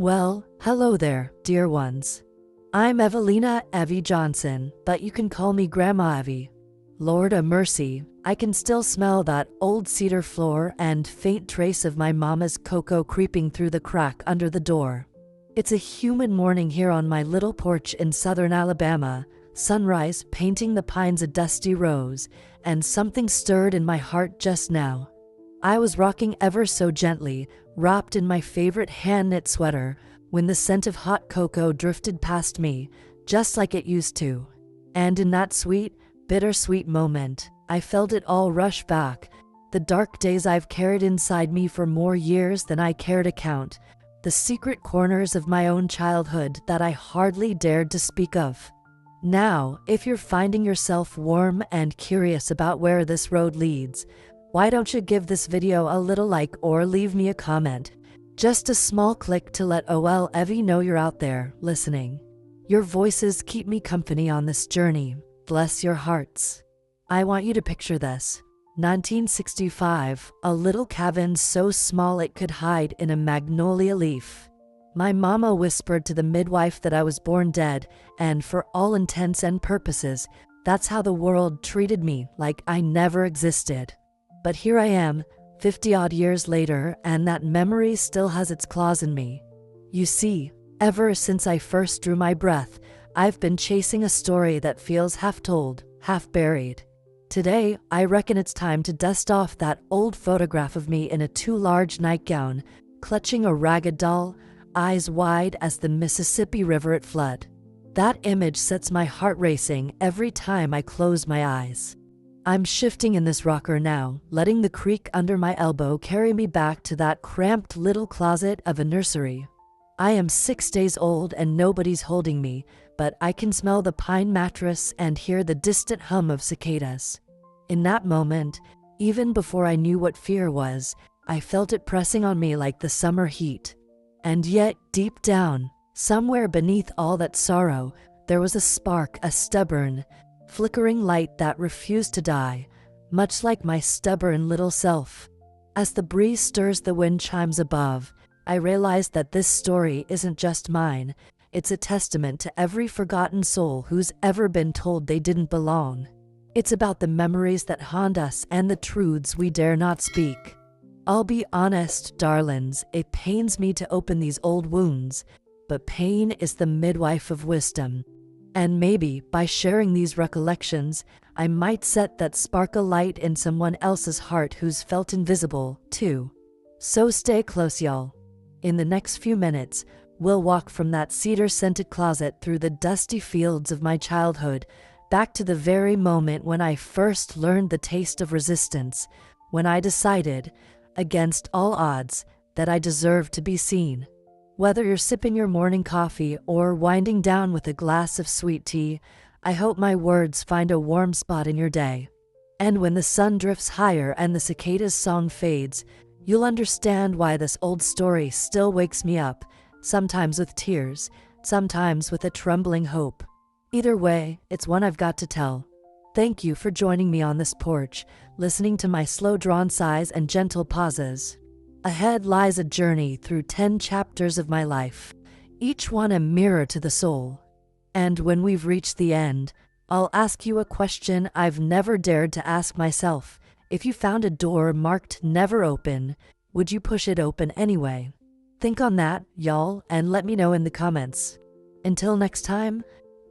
Well, hello there, dear ones. I'm Evelina Evie Johnson, but you can call me Grandma Evie. Lord a mercy, I can still smell that old cedar floor and faint trace of my mama's cocoa creeping through the crack under the door. It's a humid morning here on my little porch in southern Alabama, sunrise painting the pines a dusty rose, and something stirred in my heart just now. I was rocking ever so gently, wrapped in my favorite hand-knit sweater, when the scent of hot cocoa drifted past me, just like it used to. And in that sweet, bittersweet moment, I felt it all rush back, the dark days I've carried inside me for more years than I care to count, the secret corners of my own childhood that I hardly dared to speak of. Now, if you're finding yourself warm and curious about where this road leads, why don't you give this video a little like or leave me a comment? Just a small click to let OL Evie know you're out there, listening. Your voices keep me company on this journey, bless your hearts. I want you to picture this. 1965, a little cabin so small it could hide in a magnolia leaf. My mama whispered to the midwife that I was born dead, and for all intents and purposes, that's how the world treated me, like I never existed. But here I am, 50-odd years later, and that memory still has its claws in me. You see, ever since I first drew my breath, I've been chasing a story that feels half told, half buried. Today, I reckon it's time to dust off that old photograph of me in a too large nightgown, clutching a ragged doll, eyes wide as the Mississippi River at flood. That image sets my heart racing every time I close my eyes. I'm shifting in this rocker now, letting the creak under my elbow carry me back to that cramped little closet of a nursery. I am 6 days old and nobody's holding me, but I can smell the pine mattress and hear the distant hum of cicadas. In that moment, even before I knew what fear was, I felt it pressing on me like the summer heat. And yet, deep down, somewhere beneath all that sorrow, there was a spark, a stubborn, flickering light that refused to die, much like my stubborn little self. As the breeze stirs the wind chimes above, I realized that this story isn't just mine, it's a testament to every forgotten soul who's ever been told they didn't belong. It's about the memories that haunt us and the truths we dare not speak. I'll be honest, darlings, it pains me to open these old wounds, but pain is the midwife of wisdom. And maybe, by sharing these recollections, I might set that spark of light in someone else's heart who's felt invisible, too. So stay close, y'all. In the next few minutes, we'll walk from that cedar-scented closet through the dusty fields of my childhood, back to the very moment when I first learned the taste of resistance, when I decided, against all odds, that I deserved to be seen. Whether you're sipping your morning coffee or winding down with a glass of sweet tea, I hope my words find a warm spot in your day. And when the sun drifts higher and the cicada's song fades, you'll understand why this old story still wakes me up, sometimes with tears, sometimes with a trembling hope. Either way, it's one I've got to tell. Thank you for joining me on this porch, listening to my slow-drawn sighs and gentle pauses. Ahead lies a journey through 10 chapters of my life, each one a mirror to the soul. And when we've reached the end, I'll ask you a question I've never dared to ask myself. If you found a door marked never open, would you push it open anyway? Think on that, y'all, and let me know in the comments. Until next time,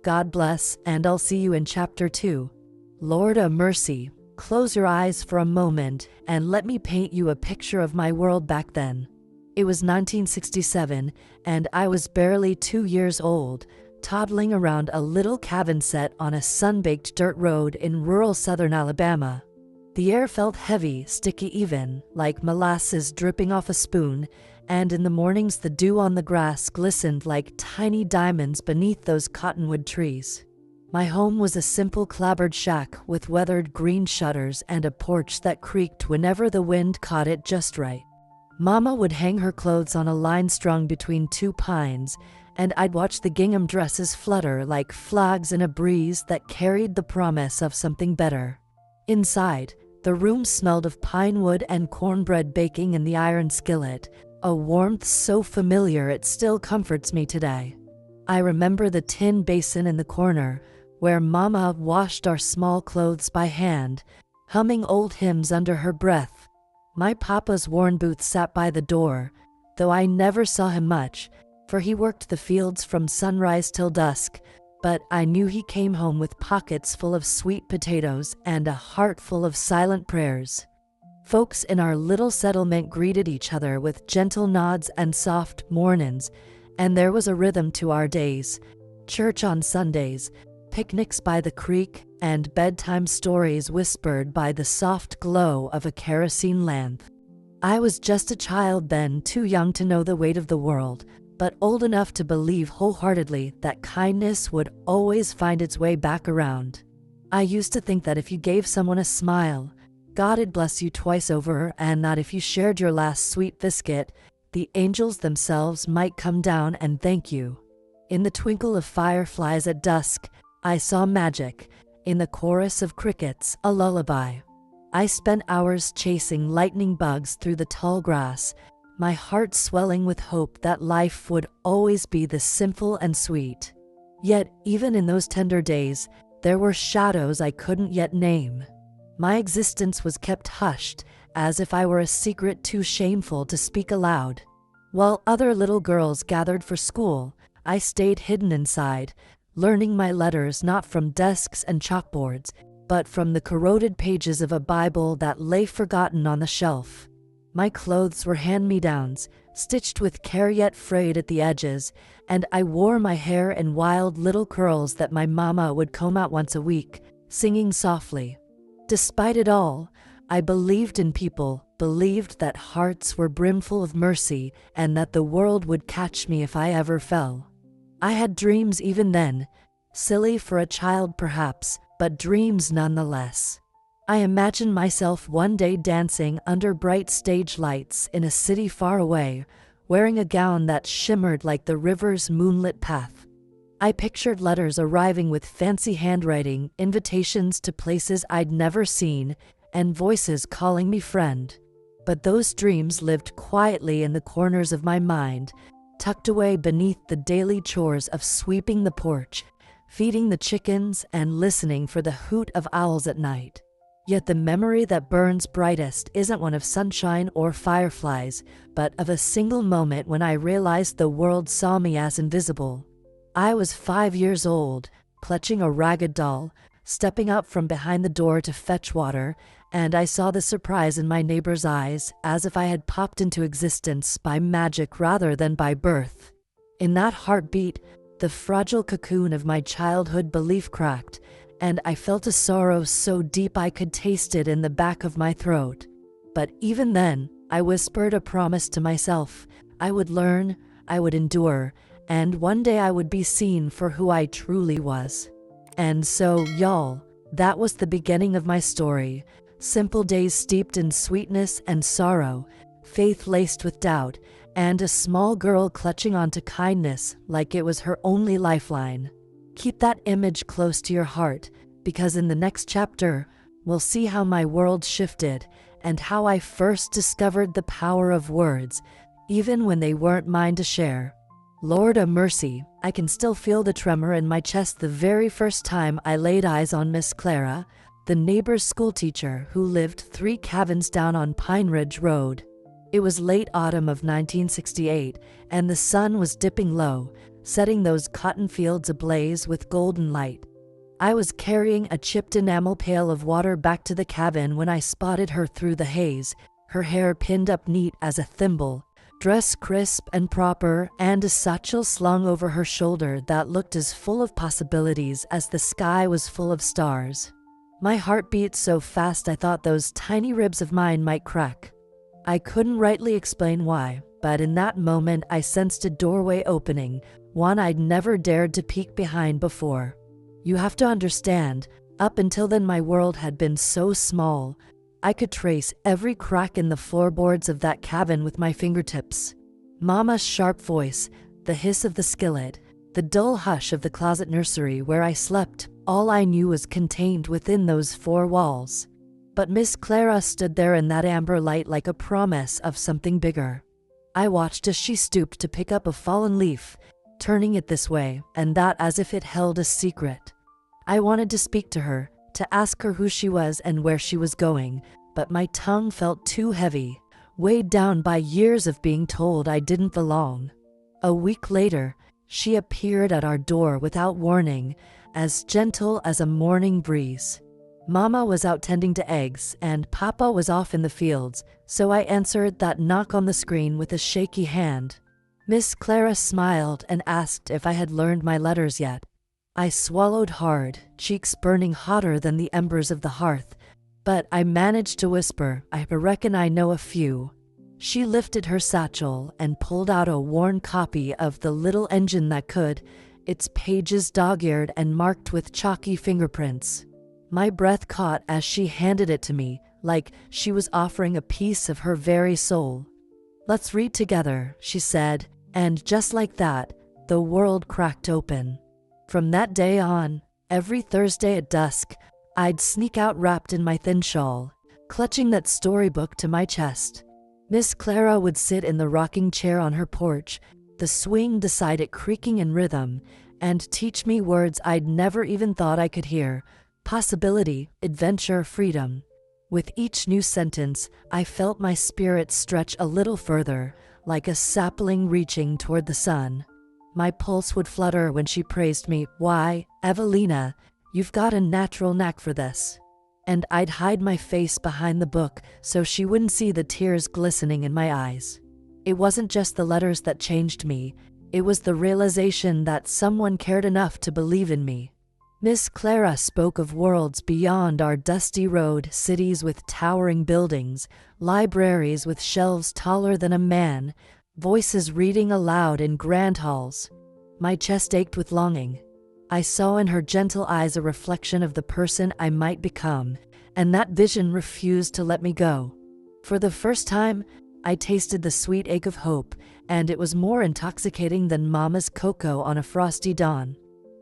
God bless, and I'll see you in chapter 2. Lord a mercy. Close your eyes for a moment and let me paint you a picture of my world back then. It was 1967 and I was barely 2 years old, toddling around a little cabin set on a sun-baked dirt road in rural southern Alabama. The air felt heavy, sticky even, like molasses dripping off a spoon, and in the mornings the dew on the grass glistened like tiny diamonds beneath those cottonwood trees. My home was a simple clapboard shack with weathered green shutters and a porch that creaked whenever the wind caught it just right. Mama would hang her clothes on a line strung between 2 pines, and I'd watch the gingham dresses flutter like flags in a breeze that carried the promise of something better. Inside, the room smelled of pine wood and cornbread baking in the iron skillet, a warmth so familiar it still comforts me today. I remember the tin basin in the corner, where Mama washed our small clothes by hand, humming old hymns under her breath. My papa's worn boots sat by the door, though I never saw him much, for he worked the fields from sunrise till dusk, but I knew he came home with pockets full of sweet potatoes and a heart full of silent prayers. Folks in our little settlement greeted each other with gentle nods and soft mornin's, and there was a rhythm to our days: church on Sundays, picnics by the creek, and bedtime stories whispered by the soft glow of a kerosene lamp. I was just a child then, too young to know the weight of the world, but old enough to believe wholeheartedly that kindness would always find its way back around. I used to think that if you gave someone a smile, God'd bless you twice over, and that if you shared your last sweet biscuit, the angels themselves might come down and thank you. In the twinkle of fireflies at dusk, I saw magic. In the chorus of crickets, a lullaby. I spent hours chasing lightning bugs through the tall grass, my heart swelling with hope that life would always be this simple and sweet. Yet, even in those tender days, there were shadows I couldn't yet name. My existence was kept hushed, as if I were a secret too shameful to speak aloud. While other little girls gathered for school, I stayed hidden inside, learning my letters not from desks and chalkboards, but from the corroded pages of a Bible that lay forgotten on the shelf. My clothes were hand-me-downs, stitched with care yet frayed at the edges, and I wore my hair in wild little curls that my mama would comb out once a week, singing softly. Despite it all, I believed in people, believed that hearts were brimful of mercy, and that the world would catch me if I ever fell. I had dreams even then, silly for a child perhaps, but dreams nonetheless. I imagined myself one day dancing under bright stage lights in a city far away, wearing a gown that shimmered like the river's moonlit path. I pictured letters arriving with fancy handwriting, invitations to places I'd never seen, and voices calling me friend. But those dreams lived quietly in the corners of my mind, tucked away beneath the daily chores of sweeping the porch, feeding the chickens, and listening for the hoot of owls at night. Yet the memory that burns brightest isn't one of sunshine or fireflies, but of a single moment when I realized the world saw me as invisible. I was 5 years old, clutching a ragged doll, stepping up from behind the door to fetch water, and I saw the surprise in my neighbor's eyes, as if I had popped into existence by magic rather than by birth. In that heartbeat, the fragile cocoon of my childhood belief cracked, and I felt a sorrow so deep I could taste it in the back of my throat. But even then, I whispered a promise to myself. I would learn, I would endure, and one day I would be seen for who I truly was. And so, y'all, that was the beginning of my story. Simple days steeped in sweetness and sorrow, faith laced with doubt, and a small girl clutching onto kindness like it was her only lifeline. Keep that image close to your heart, because in the next chapter, we'll see how my world shifted and how I first discovered the power of words, even when they weren't mine to share. Lord a mercy, I can still feel the tremor in my chest the very first time I laid eyes on Miss Clara, the neighbor's schoolteacher who lived 3 cabins down on Pine Ridge Road. It was late autumn of 1968, and the sun was dipping low, setting those cotton fields ablaze with golden light. I was carrying a chipped enamel pail of water back to the cabin when I spotted her through the haze, her hair pinned up neat as a thimble, dress crisp and proper, and a satchel slung over her shoulder that looked as full of possibilities as the sky was full of stars. My heart beat so fast I thought those tiny ribs of mine might crack. I couldn't rightly explain why, but in that moment I sensed a doorway opening, one I'd never dared to peek behind before. You have to understand, up until then my world had been so small, I could trace every crack in the floorboards of that cabin with my fingertips. Mama's sharp voice, the hiss of the skillet, the dull hush of the closet nursery where I slept, all I knew was contained within those 4 walls. But Miss Clara stood there in that amber light like a promise of something bigger. I watched as she stooped to pick up a fallen leaf, turning it this way and that as if it held a secret. I wanted to speak to her, to ask her who she was and where she was going, but my tongue felt too heavy, weighed down by years of being told I didn't belong. A week later, she appeared at our door without warning, as gentle as a morning breeze. Mama was out tending to eggs, and Papa was off in the fields, so I answered that knock on the screen with a shaky hand. Miss Clara smiled and asked if I had learned my letters yet. I swallowed hard, cheeks burning hotter than the embers of the hearth, but I managed to whisper, "I reckon I know a few." She lifted her satchel and pulled out a worn copy of The Little Engine That Could, its pages dog-eared and marked with chalky fingerprints. My breath caught as she handed it to me, like she was offering a piece of her very soul. "Let's read together," she said, and just like that, the world cracked open. From that day on, every Thursday at dusk, I'd sneak out wrapped in my thin shawl, clutching that storybook to my chest. Miss Clara would sit in the rocking chair on her porch, the swing beside it creaking in rhythm, and teach me words I'd never even thought I could hear: possibility, adventure, freedom. With each new sentence, I felt my spirit stretch a little further, like a sapling reaching toward the sun. My pulse would flutter when she praised me. "Why, Evelina, you've got a natural knack for this." And I'd hide my face behind the book so she wouldn't see the tears glistening in my eyes. It wasn't just the letters that changed me, it was the realization that someone cared enough to believe in me. Miss Clara spoke of worlds beyond our dusty road, cities with towering buildings, libraries with shelves taller than a man, voices reading aloud in grand halls. My chest ached with longing. I saw in her gentle eyes a reflection of the person I might become, and that vision refused to let me go. For the first time, I tasted the sweet ache of hope, and it was more intoxicating than Mama's cocoa on a frosty dawn.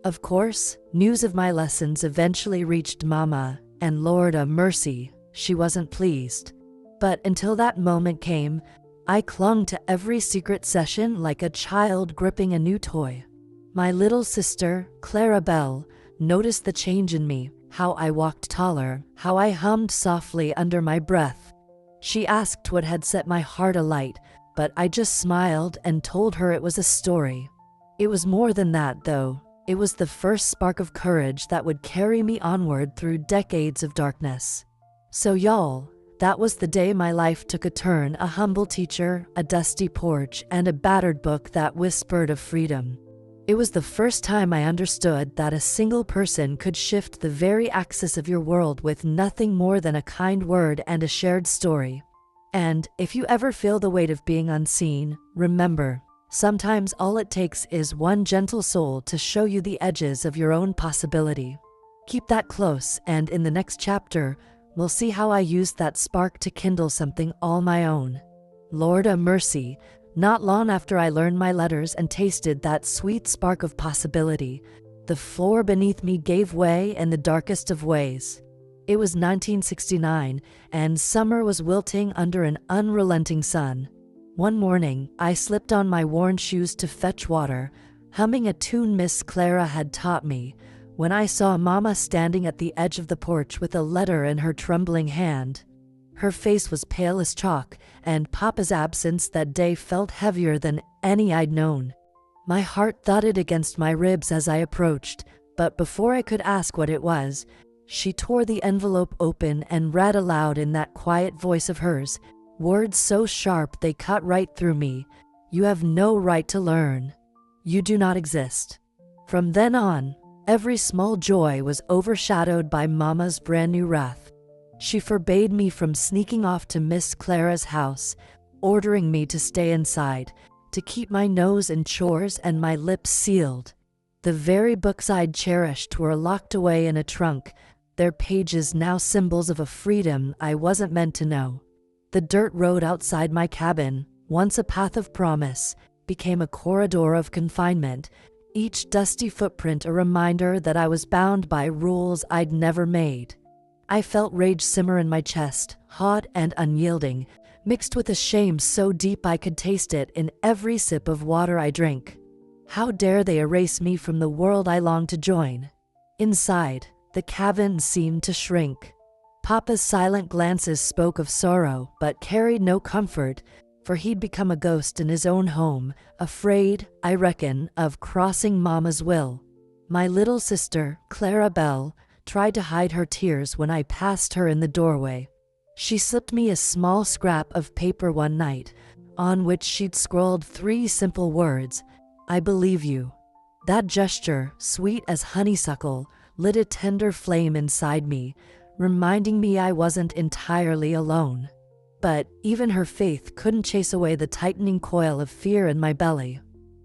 Of course, news of my lessons eventually reached Mama, and Lord a mercy, she wasn't pleased. But until that moment came, I clung to every secret session like a child gripping a new toy. My little sister, Clara Belle, noticed the change in me, how I walked taller, how I hummed softly under my breath. She asked what had set my heart alight, but I just smiled and told her it was a story. It was more than that, though. It was the first spark of courage that would carry me onward through decades of darkness. So y'all, that was the day my life took a turn: a humble teacher, a dusty porch, and a battered book that whispered of freedom. It was the first time I understood that a single person could shift the very axis of your world with nothing more than a kind word and a shared story. And if you ever feel the weight of being unseen, remember, sometimes all it takes is one gentle soul to show you the edges of your own possibility. Keep that close, and in the next chapter, we'll see how I used that spark to kindle something all my own. Lord a mercy, not long after I learned my letters and tasted that sweet spark of possibility, the floor beneath me gave way in the darkest of ways. It was 1969, and summer was wilting under an unrelenting sun. One morning, I slipped on my worn shoes to fetch water, humming a tune Miss Clara had taught me, when I saw Mama standing at the edge of the porch with a letter in her trembling hand. Her face was pale as chalk, and Papa's absence that day felt heavier than any I'd known. My heart thudded against my ribs as I approached, but before I could ask what it was, she tore the envelope open and read aloud in that quiet voice of hers, words so sharp they cut right through me. "You have no right to learn. You do not exist." From then on, every small joy was overshadowed by Mama's brand new wrath. She forbade me from sneaking off to Miss Clara's house, ordering me to stay inside, to keep my nose in chores and my lips sealed. The very books I'd cherished were locked away in a trunk, their pages now symbols of a freedom I wasn't meant to know. The dirt road outside my cabin, once a path of promise, became a corridor of confinement, each dusty footprint a reminder that I was bound by rules I'd never made. I felt rage simmer in my chest, hot and unyielding, mixed with a shame so deep I could taste it in every sip of water I drink. How dare they erase me from the world I long to join? Inside, the cabin seemed to shrink. Papa's silent glances spoke of sorrow, but carried no comfort, for he'd become a ghost in his own home, afraid, I reckon, of crossing Mama's will. My little sister, Clara Belle, tried to hide her tears when I passed her in the doorway. She slipped me a small scrap of paper one night, on which she'd scrawled 3 simple words, "I believe you." That gesture, sweet as honeysuckle, lit a tender flame inside me, reminding me I wasn't entirely alone. But even her faith couldn't chase away the tightening coil of fear in my belly.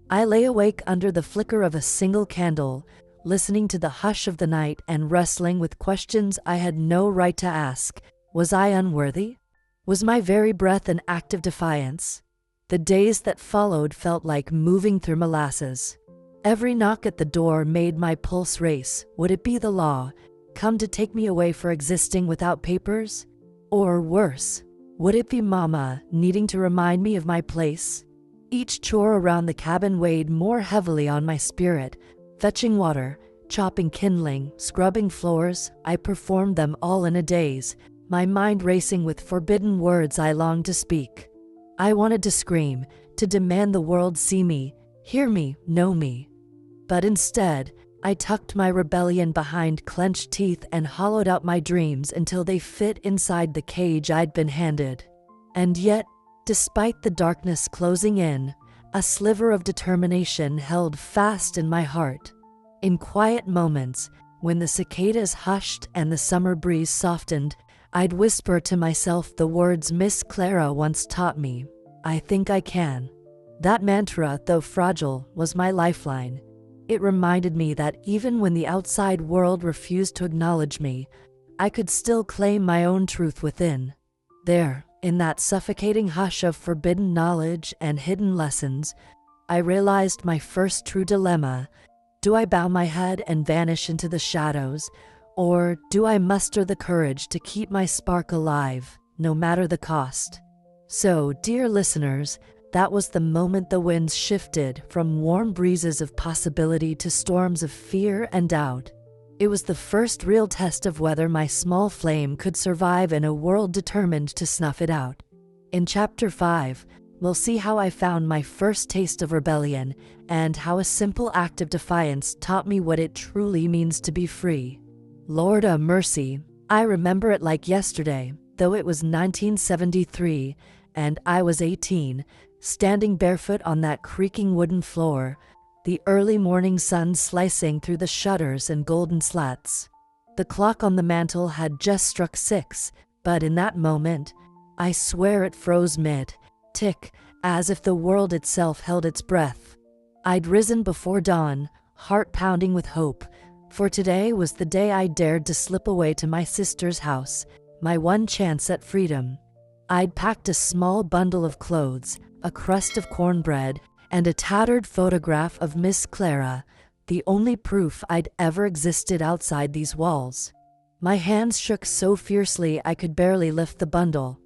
I lay awake under the flicker of a single candle, listening to the hush of the night and wrestling with questions I had no right to ask. Was I unworthy? Was my very breath an act of defiance? The days that followed felt like moving through molasses. Every knock at the door made my pulse race. Would it be the law, come to take me away for existing without papers? Or worse, would it be Mama, needing to remind me of my place? Each chore around the cabin weighed more heavily on my spirit. Fetching water, chopping kindling, scrubbing floors, I performed them all in a daze, my mind racing with forbidden words I longed to speak. I wanted to scream, to demand the world see me, hear me, know me. But instead, I tucked my rebellion behind clenched teeth and hollowed out my dreams until they fit inside the cage I'd been handed. And yet, despite the darkness closing in, a sliver of determination held fast in my heart. In quiet moments, when the cicadas hushed and the summer breeze softened, I'd whisper to myself the words Miss Clara once taught me, "I think I can." That mantra, though fragile, was my lifeline. It reminded me that even when the outside world refused to acknowledge me, I could still claim my own truth within. There, in that suffocating hush of forbidden knowledge and hidden lessons, I realized my first true dilemma. Do I bow my head and vanish into the shadows, or do I muster the courage to keep my spark alive, no matter the cost? So, dear listeners, that was the moment the winds shifted from warm breezes of possibility to storms of fear and doubt. It was the first real test of whether my small flame could survive in a world determined to snuff it out. In Chapter 5, we'll see how I found my first taste of rebellion and how a simple act of defiance taught me what it truly means to be free. Lord a mercy, I remember it like yesterday, though it was 1973 and I was 18, standing barefoot on that creaking wooden floor, the early morning sun slicing through the shutters and golden slats. The clock on the mantel had just struck 6, but in that moment, I swear it froze mid-tick, as if the world itself held its breath. I'd risen before dawn, heart pounding with hope, for today was the day I dared to slip away to my sister's house, my one chance at freedom. I'd packed a small bundle of clothes, a crust of cornbread, and a tattered photograph of Miss Clara, the only proof I'd ever existed outside these walls. My hands shook so fiercely I could barely lift the bundle.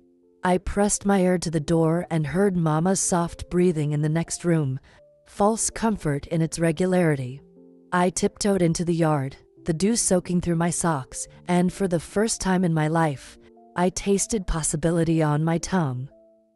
I pressed my ear to the door and heard Mama's soft breathing in the next room, false comfort in its regularity. I tiptoed into the yard, the dew soaking through my socks, and for the first time in my life, I tasted possibility on my tongue.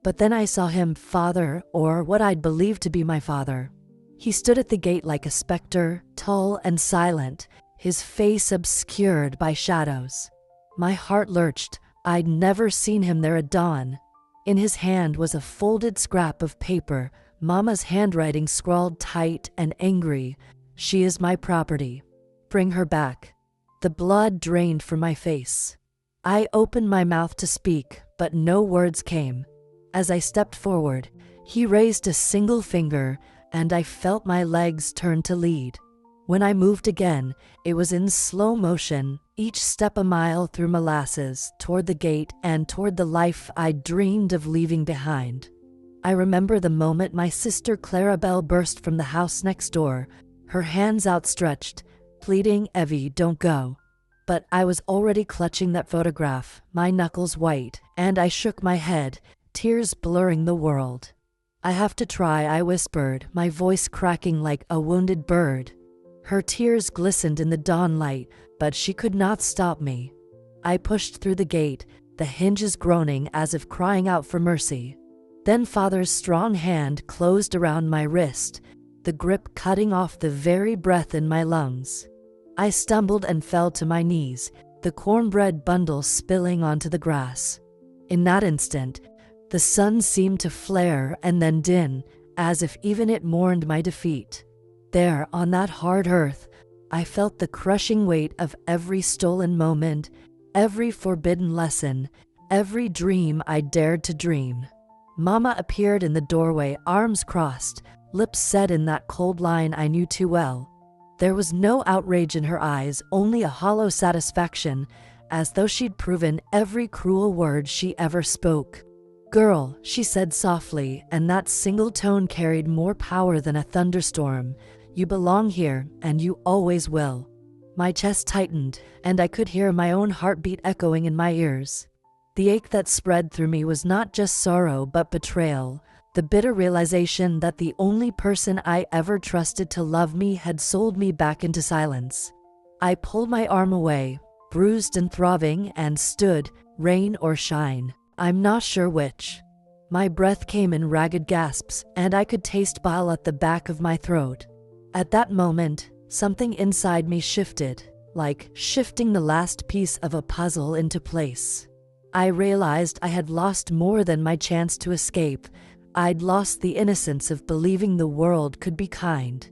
But then I saw him, father, or what I'd believed to be my father. He stood at the gate like a specter, tall and silent, his face obscured by shadows. My heart lurched. I'd never seen him there at dawn. In his hand was a folded scrap of paper, Mama's handwriting scrawled tight and angry. "She is my property. Bring her back." The blood drained from my face. I opened my mouth to speak, but no words came. As I stepped forward, he raised a single finger, and I felt my legs turn to lead. When I moved again, it was in slow motion, each step a mile through molasses, toward the gate and toward the life I'd dreamed of leaving behind. I remember the moment my sister Clara Belle burst from the house next door, her hands outstretched, pleading, "Evie, don't go." But I was already clutching that photograph, my knuckles white, and I shook my head, tears blurring the world. "I have to try," I whispered, my voice cracking like a wounded bird. Her tears glistened in the dawnlight, but she could not stop me. I pushed through the gate, the hinges groaning as if crying out for mercy. Then Father's strong hand closed around my wrist, the grip cutting off the very breath in my lungs. I stumbled and fell to my knees, the cornbread bundle spilling onto the grass. In that instant, the sun seemed to flare and then dim, as if even it mourned my defeat. There, on that hard earth, I felt the crushing weight of every stolen moment, every forbidden lesson, every dream I dared to dream. Mama appeared in the doorway, arms crossed, lips set in that cold line I knew too well. There was no outrage in her eyes, only a hollow satisfaction, as though she'd proven every cruel word she ever spoke. "Girl," she said softly, and that single tone carried more power than a thunderstorm, "you belong here, and you always will." My chest tightened, and I could hear my own heartbeat echoing in my ears. The ache that spread through me was not just sorrow but betrayal, the bitter realization that the only person I ever trusted to love me had sold me back into silence. I pulled my arm away, bruised and throbbing, and stood, rain or shine, I'm not sure which. My breath came in ragged gasps, and I could taste bile at the back of my throat. At that moment, something inside me shifted, like shifting the last piece of a puzzle into place. I realized I had lost more than my chance to escape. I'd lost the innocence of believing the world could be kind.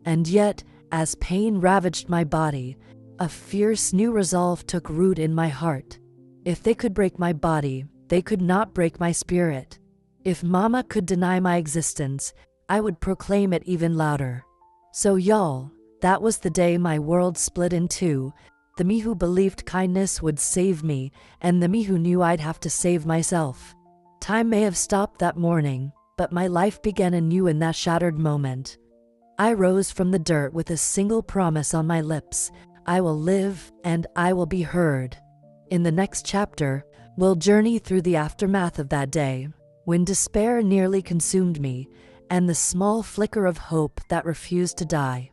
And yet, as pain ravaged my body, a fierce new resolve took root in my heart. If they could break my body, they could not break my spirit. If Mama could deny my existence, I would proclaim it even louder. So y'all, that was the day my world split in two, the me who believed kindness would save me, and the me who knew I'd have to save myself. Time may have stopped that morning, but my life began anew in that shattered moment. I rose from the dirt with a single promise on my lips: I will live and I will be heard. In the next chapter, we'll journey through the aftermath of that day, when despair nearly consumed me, and the small flicker of hope that refused to die.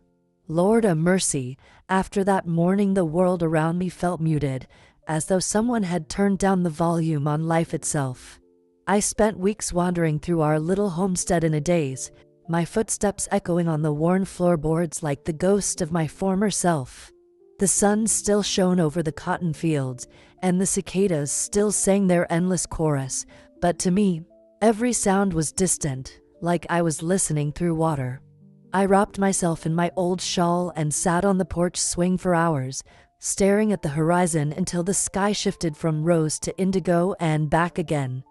Lord a mercy, after that morning the world around me felt muted, as though someone had turned down the volume on life itself. I spent weeks wandering through our little homestead in a daze, my footsteps echoing on the worn floorboards like the ghost of my former self. The sun still shone over the cotton fields, and the cicadas still sang their endless chorus, but to me, every sound was distant, like I was listening through water. I wrapped myself in my old shawl and sat on the porch swing for hours, staring at the horizon until the sky shifted from rose to indigo and back again.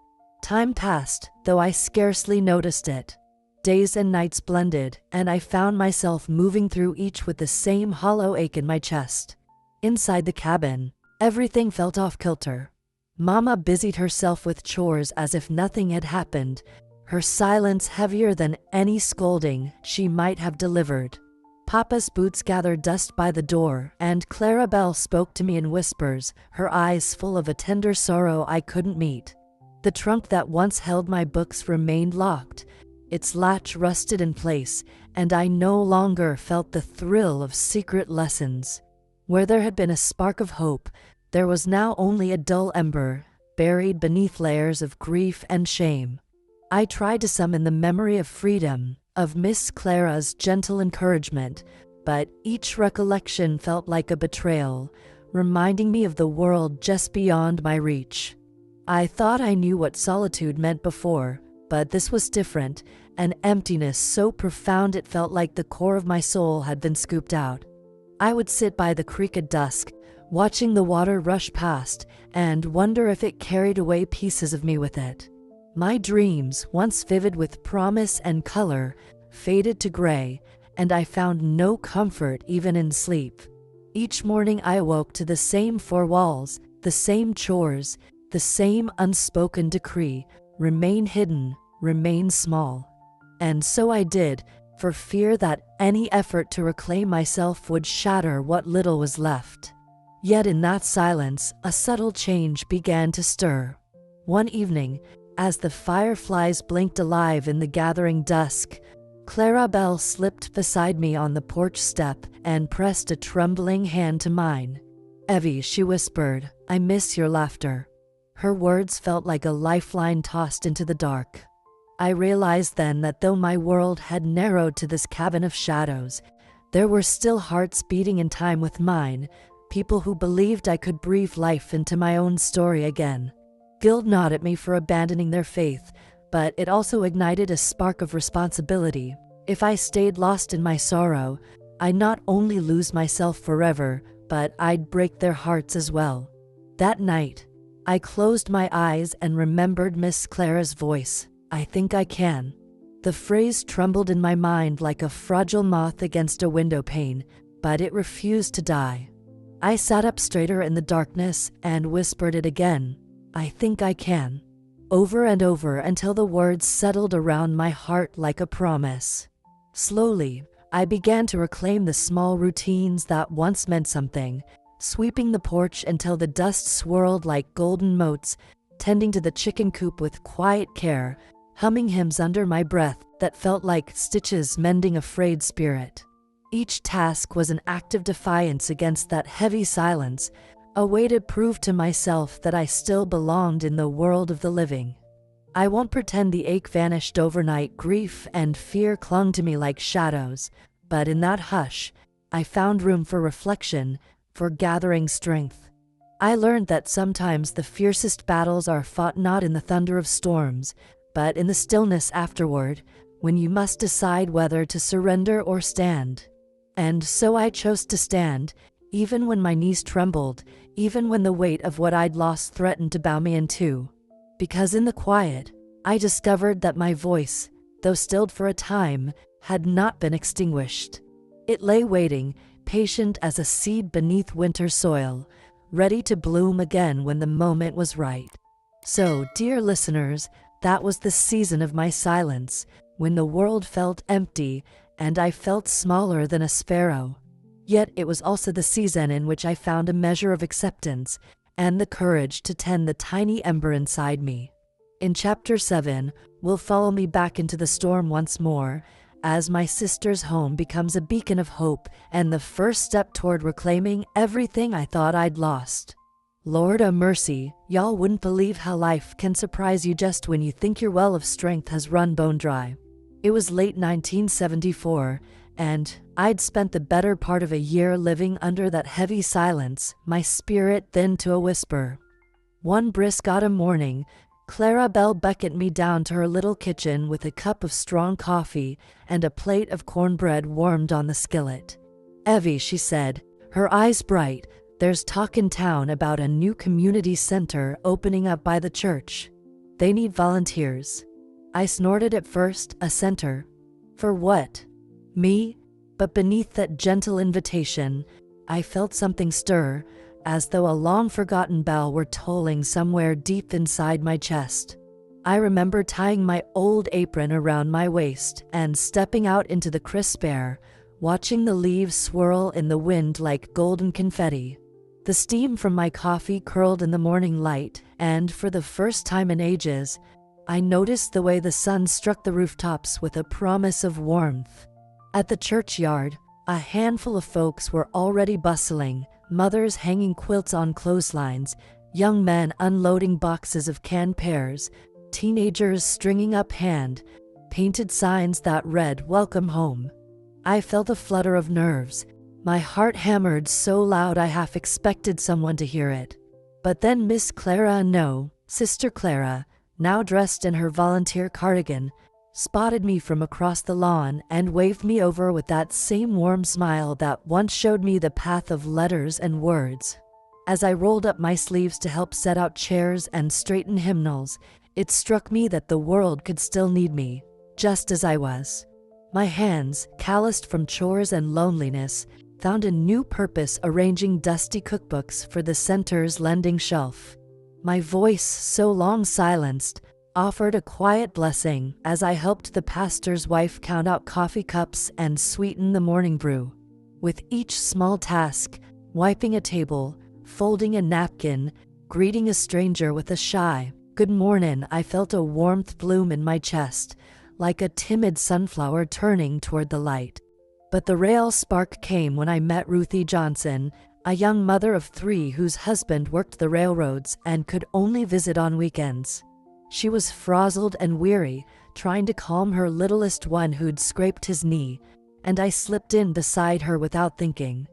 Time passed, though I scarcely noticed it. Days and nights blended, and I found myself moving through each with the same hollow ache in my chest. Inside the cabin, everything felt off-kilter. Mama busied herself with chores as if nothing had happened, her silence heavier than any scolding she might have delivered. Papa's boots gathered dust by the door, and Clarabelle spoke to me in whispers, her eyes full of a tender sorrow I couldn't meet. The trunk that once held my books remained locked, its latch rusted in place, and I no longer felt the thrill of secret lessons. Where there had been a spark of hope, there was now only a dull ember, buried beneath layers of grief and shame. I tried to summon the memory of freedom, of Miss Clara's gentle encouragement, but each recollection felt like a betrayal, reminding me of the world just beyond my reach. I thought I knew what solitude meant before, but this was different, an emptiness so profound it felt like the core of my soul had been scooped out. I would sit by the creek at dusk, watching the water rush past, and wonder if it carried away pieces of me with it. My dreams, once vivid with promise and color, faded to gray, and I found no comfort even in sleep. Each morning I awoke to the same four walls, the same chores, the same unspoken decree: remain hidden, remain small. And so I did, for fear that any effort to reclaim myself would shatter what little was left. Yet in that silence, a subtle change began to stir. One evening, As the fireflies blinked alive in the gathering dusk, Clarabelle slipped beside me on the porch step and pressed a trembling hand to mine. "Evie," she whispered, "I miss your laughter." Her words felt like a lifeline tossed into the dark. I realized then that though my world had narrowed to this cabin of shadows, there were still hearts beating in time with mine, people who believed I could breathe life into my own story again. Guilt gnawed at me for abandoning their faith, but it also ignited a spark of responsibility. If I stayed lost in my sorrow, I'd not only lose myself forever, but I'd break their hearts as well. That night, I closed my eyes and remembered Miss Clara's voice. "I think I can." The phrase trembled in my mind like a fragile moth against a window pane, but it refused to die. I sat up straighter in the darkness and whispered it again. "I think I can." Over and over until the words settled around my heart like a promise. Slowly, I began to reclaim the small routines that once meant something, sweeping the porch until the dust swirled like golden motes, tending to the chicken coop with quiet care, humming hymns under my breath that felt like stitches mending a frayed spirit. Each task was an act of defiance against that heavy silence, a way to prove to myself that I still belonged in the world of the living. I won't pretend the ache vanished overnight. Grief and fear clung to me like shadows, but in that hush, I found room for reflection, for gathering strength. I learned that sometimes the fiercest battles are fought not in the thunder of storms, but in the stillness afterward, when you must decide whether to surrender or stand. And so I chose to stand, even when my knees trembled, even when the weight of what I'd lost threatened to bow me in two. Because in the quiet, I discovered that my voice, though stilled for a time, had not been extinguished. It lay waiting, patient as a seed beneath winter soil, ready to bloom again when the moment was right. So, dear listeners, that was the season of my silence, when the world felt empty and I felt smaller than a sparrow. Yet it was also the season in which I found a measure of acceptance and the courage to tend the tiny ember inside me. In Chapter 7, we'll follow me back into the storm once more, as my sister's home becomes a beacon of hope and the first step toward reclaiming everything I thought I'd lost. Lord a mercy, y'all wouldn't believe how life can surprise you just when you think your well of strength has run bone dry. It was late 1974, and I'd spent the better part of a year living under that heavy silence, my spirit thinned to a whisper. One brisk autumn morning, Clarabelle beckoned me down to her little kitchen with a cup of strong coffee and a plate of cornbread warmed on the skillet. "Evie," she said, her eyes bright, "there's talk in town about a new community center opening up by the church. They need volunteers." I snorted at first. A center? For what? Me? But beneath that gentle invitation, I felt something stir, as though a long-forgotten bell were tolling somewhere deep inside my chest. I remember tying my old apron around my waist and stepping out into the crisp air, watching the leaves swirl in the wind like golden confetti. The steam from my coffee curled in the morning light, and for the first time in ages, I noticed the way the sun struck the rooftops with a promise of warmth. At the churchyard, a handful of folks were already bustling, mothers hanging quilts on clotheslines, young men unloading boxes of canned pears, teenagers stringing up hand-painted signs that read, "Welcome home." I felt a flutter of nerves. My heart hammered so loud I half expected someone to hear it. But then Miss Clara, no, Sister Clara, now dressed in her volunteer cardigan, spotted me from across the lawn and waved me over with that same warm smile that once showed me the path of letters and words. As I rolled up my sleeves to help set out chairs and straighten hymnals, it struck me that the world could still need me, just as I was. My hands, calloused from chores and loneliness, found a new purpose arranging dusty cookbooks for the center's lending shelf. My voice, so long silenced, offered a quiet blessing as I helped the pastor's wife count out coffee cups and sweeten the morning brew. With each small task, wiping a table, folding a napkin, greeting a stranger with a shy, Good mornin', I felt a warmth bloom in my chest, like a timid sunflower turning toward the light. But the real spark came when I met Ruthie Johnson, a young mother of 3 whose husband worked the railroads and could only visit on weekends. She was frazzled and weary, trying to calm her littlest one who'd scraped his knee, and I slipped in beside her without thinking.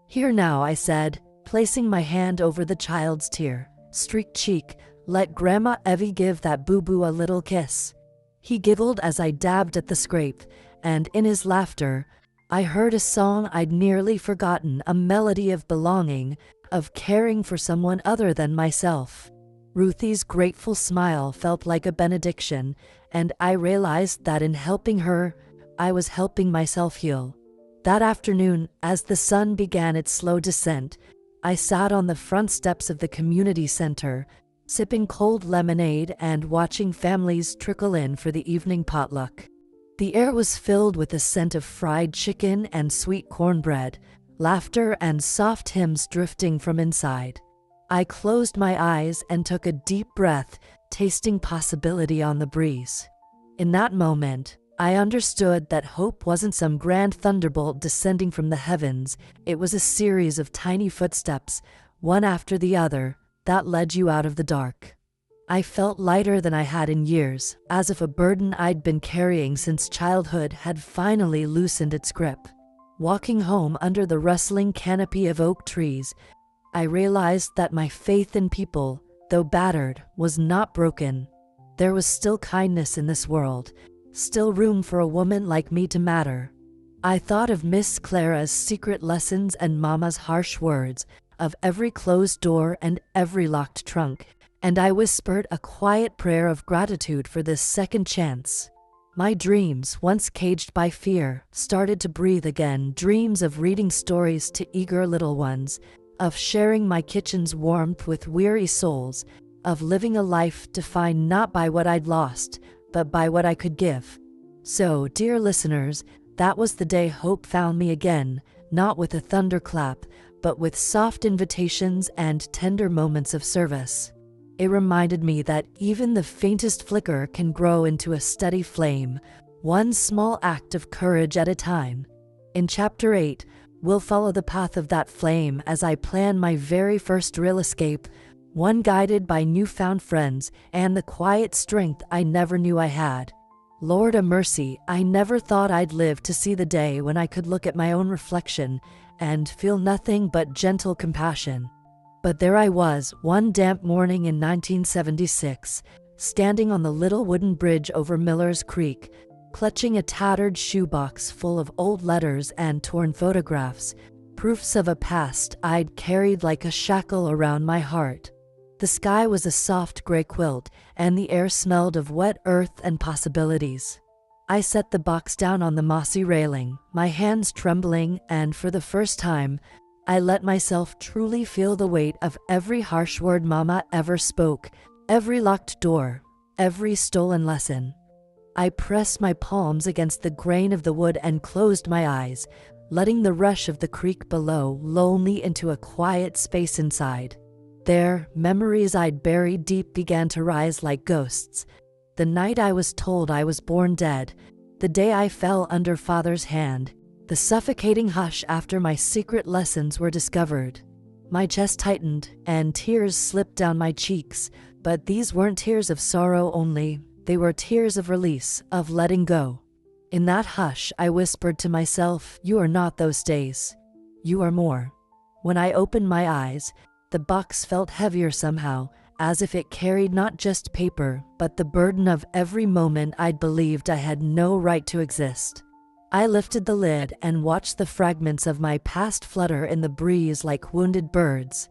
"Here now," I said, placing my hand over the child's tear-streaked cheek. "Let Grandma Evie give that boo-boo a little kiss." He giggled as I dabbed at the scrape, and in his laughter, I heard a song I'd nearly forgotten, a melody of belonging, of caring for someone other than myself. Ruthie's grateful smile felt like a benediction, and I realized that in helping her, I was helping myself heal. That afternoon, as the sun began its slow descent, I sat on the front steps of the community center, sipping cold lemonade and watching families trickle in for the evening potluck. The air was filled with the scent of fried chicken and sweet cornbread, laughter and soft hymns drifting from inside. I closed my eyes and took a deep breath, tasting possibility on the breeze. In that moment, I understood that hope wasn't some grand thunderbolt descending from the heavens. It was a series of tiny footsteps, one after the other, that led you out of the dark. I felt lighter than I had in years, as if a burden I'd been carrying since childhood had finally loosened its grip. Walking home under the rustling canopy of oak trees, I realized that my faith in people, though battered, was not broken. There was still kindness in this world, still room for a woman like me to matter. I thought of Miss Clara's secret lessons and Mama's harsh words, of every closed door and every locked trunk, and I whispered a quiet prayer of gratitude for this second chance. My dreams, once caged by fear, started to breathe again, dreams of reading stories to eager little ones, of sharing my kitchen's warmth with weary souls, of living a life defined not by what I'd lost, but by what I could give. So, dear listeners, that was the day hope found me again, not with a thunderclap, but with soft invitations and tender moments of service. It reminded me that even the faintest flicker can grow into a steady flame, one small act of courage at a time. In Chapter 8, we'll follow the path of that flame as I plan my very first real escape, one guided by newfound friends and the quiet strength I never knew I had. Lord a mercy, I never thought I'd live to see the day when I could look at my own reflection and feel nothing but gentle compassion. But there I was, one damp morning in 1976, standing on the little wooden bridge over Miller's Creek, clutching a tattered shoebox full of old letters and torn photographs, proofs of a past I'd carried like a shackle around my heart. The sky was a soft gray quilt, and the air smelled of wet earth and possibilities. I set the box down on the mossy railing, my hands trembling, and for the first time, I let myself truly feel the weight of every harsh word Mama ever spoke, every locked door, every stolen lesson. I pressed my palms against the grain of the wood and closed my eyes, letting the rush of the creek below lull me into a quiet space inside. There, memories I'd buried deep began to rise like ghosts. The night I was told I was born dead, the day I fell under Father's hand, the suffocating hush after my secret lessons were discovered. My chest tightened, and tears slipped down my cheeks, but these weren't tears of sorrow only, they were tears of release, of letting go. In that hush, I whispered to myself, "You are not those days. You are more." When I opened my eyes, the box felt heavier somehow, as if it carried not just paper, but the burden of every moment I'd believed I had no right to exist. I lifted the lid and watched the fragments of my past flutter in the breeze like wounded birds.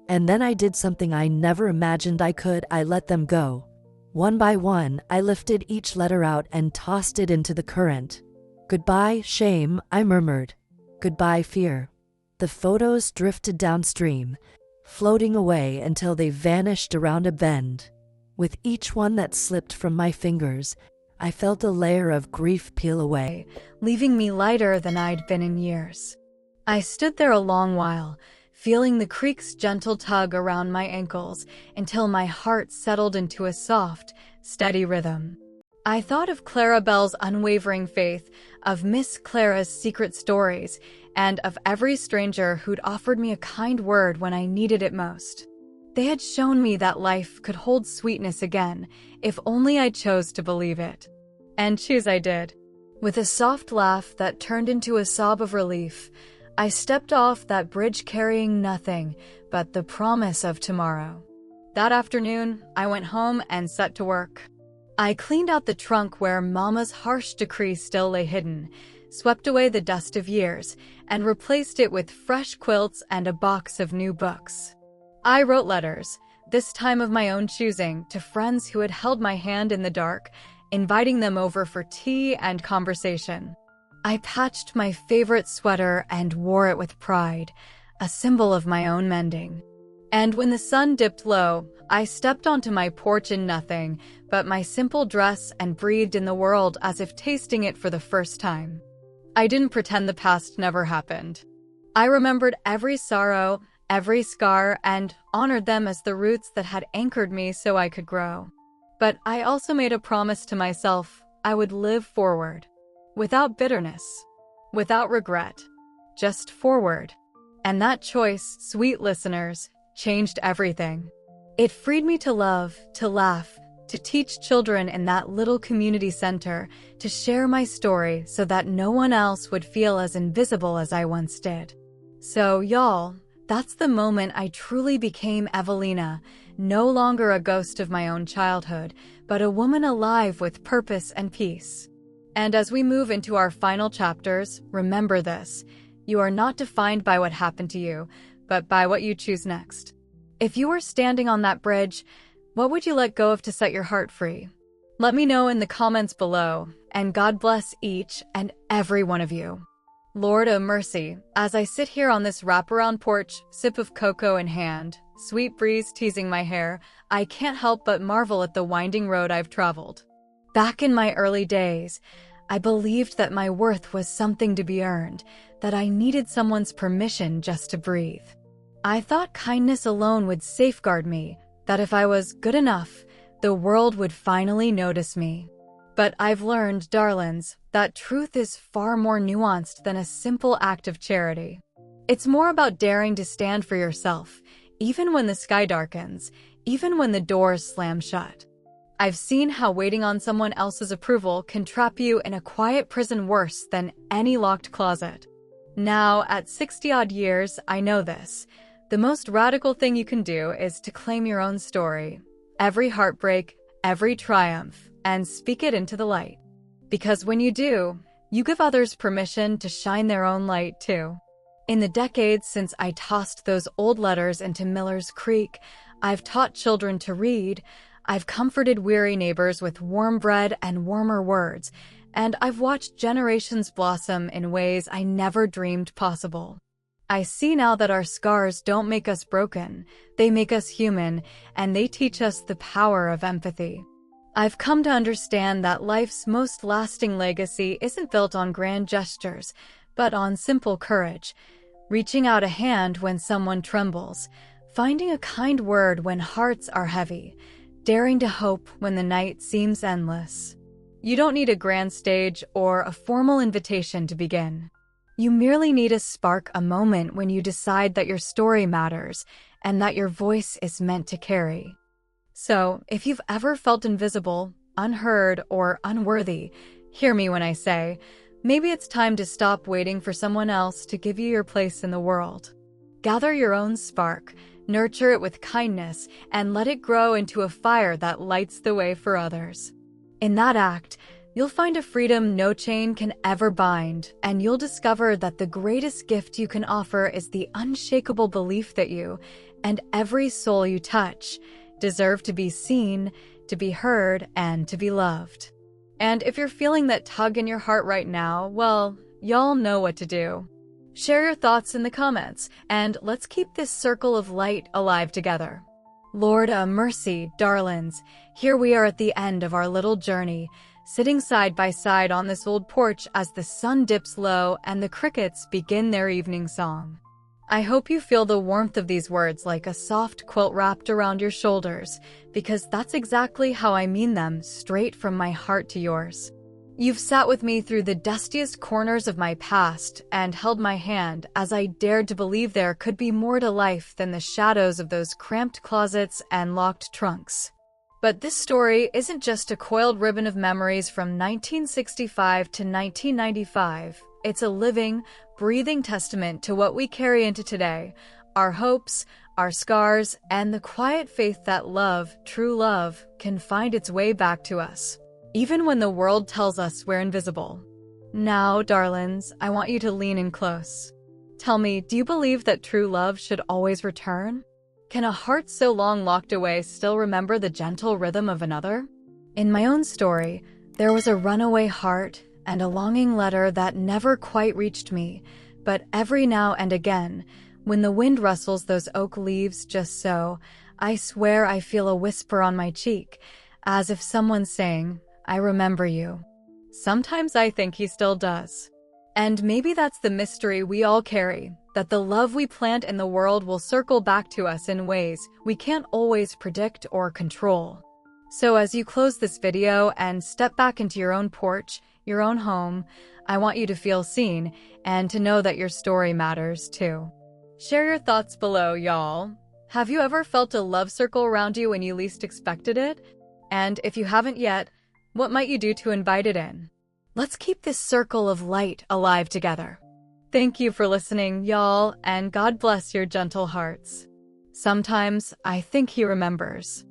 And then I did something I never imagined I could. I let them go. One by one, I lifted each letter out and tossed it into the current. "Goodbye, shame," I murmured. "Goodbye, fear." The photos drifted downstream, floating away until they vanished around a bend. With each one that slipped from my fingers, I felt a layer of grief peel away, leaving me lighter than I'd been in years. I stood there a long while, feeling the creek's gentle tug around my ankles until my heart settled into a soft, steady rhythm. I thought of Clarabelle's unwavering faith, of Miss Clara's secret stories, and of every stranger who'd offered me a kind word when I needed it most. They had shown me that life could hold sweetness again, if only I chose to believe it. And choose I did. With a soft laugh that turned into a sob of relief, I stepped off that bridge carrying nothing but the promise of tomorrow. That afternoon, I went home and set to work. I cleaned out the trunk where Mama's harsh decree still lay hidden, swept away the dust of years, and replaced it with fresh quilts and a box of new books. I wrote letters, this time of my own choosing, to friends who had held my hand in the dark, inviting them over for tea and conversation. I patched my favorite sweater and wore it with pride, a symbol of my own mending. And when the sun dipped low, I stepped onto my porch in nothing but my simple dress and breathed in the world as if tasting it for the first time. I didn't pretend the past never happened. I remembered every sorrow, every scar, and honored them as the roots that had anchored me so I could grow. But I also made a promise to myself I would live forward, without bitterness, without regret, just forward. And that choice, sweet listeners, changed everything. It freed me to love, to laugh, to teach children in that little community center, to share my story so that no one else would feel as invisible as I once did. So, y'all, that's the moment I truly became Evelina, no longer a ghost of my own childhood, but a woman alive with purpose and peace. And as we move into our final chapters, remember this: you are not defined by what happened to you, but by what you choose next. If you were standing on that bridge, what would you let go of to set your heart free? Let me know in the comments below, and God bless each and every one of you. Lord of mercy, as I sit here on this wraparound porch, sip of cocoa in hand, sweet breeze teasing my hair, I can't help but marvel at the winding road I've traveled. Back in my early days, I believed that my worth was something to be earned, that I needed someone's permission just to breathe. I thought kindness alone would safeguard me, that if I was good enough, the world would finally notice me. But I've learned, darlings, that truth is far more nuanced than a simple act of charity. It's more about daring to stand for yourself, even when the sky darkens, even when the doors slam shut. I've seen how waiting on someone else's approval can trap you in a quiet prison worse than any locked closet. Now, at 60-odd years, I know this. The most radical thing you can do is to claim your own story, every heartbreak, every triumph, and speak it into the light. Because when you do, you give others permission to shine their own light too. In the decades since I tossed those old letters into Miller's Creek, I've taught children to read, I've comforted weary neighbors with warm bread and warmer words, and I've watched generations blossom in ways I never dreamed possible. I see now that our scars don't make us broken, they make us human, and they teach us the power of empathy. I've come to understand that life's most lasting legacy isn't built on grand gestures, but on simple courage, reaching out a hand when someone trembles, finding a kind word when hearts are heavy, daring to hope when the night seems endless. You don't need a grand stage or a formal invitation to begin. You merely need a spark, a moment when you decide that your story matters and that your voice is meant to carry. So, if you've ever felt invisible, unheard, or unworthy, hear me when I say, maybe it's time to stop waiting for someone else to give you your place in the world. Gather your own spark, nurture it with kindness, and let it grow into a fire that lights the way for others. In that act, you'll find a freedom no chain can ever bind, and you'll discover that the greatest gift you can offer is the unshakable belief that you, and every soul you touch, deserve to be seen, to be heard, and to be loved. And if you're feeling that tug in your heart right now, well, y'all know what to do. Share your thoughts in the comments, and let's keep this circle of light alive together. Lord a mercy, darlings, here we are at the end of our little journey, sitting side by side on this old porch as the sun dips low and the crickets begin their evening song. I hope you feel the warmth of these words like a soft quilt wrapped around your shoulders, because that's exactly how I mean them, straight from my heart to yours. You've sat with me through the dustiest corners of my past and held my hand as I dared to believe there could be more to life than the shadows of those cramped closets and locked trunks. But this story isn't just a coiled ribbon of memories from 1965 to 1995. It's a living, breathing testament to what we carry into today, our hopes, our scars, and the quiet faith that love, true love, can find its way back to us, even when the world tells us we're invisible. Now, darlings, I want you to lean in close. Tell me, do you believe that true love should always return? Can a heart so long locked away still remember the gentle rhythm of another? In my own story, there was a runaway heart and a longing letter that never quite reached me, but every now and again, when the wind rustles those oak leaves just so, I swear I feel a whisper on my cheek, as if someone's saying, "I remember you." Sometimes I think he still does. And maybe that's the mystery we all carry, that the love we plant in the world will circle back to us in ways we can't always predict or control. So as you close this video and step back into your own porch, your own home, I want you to feel seen and to know that your story matters too. Share your thoughts below, y'all. Have you ever felt a love circle around you when you least expected it? And if you haven't yet, what might you do to invite it in? Let's keep this circle of light alive together. Thank you for listening, y'all, and God bless your gentle hearts. Sometimes I think he remembers.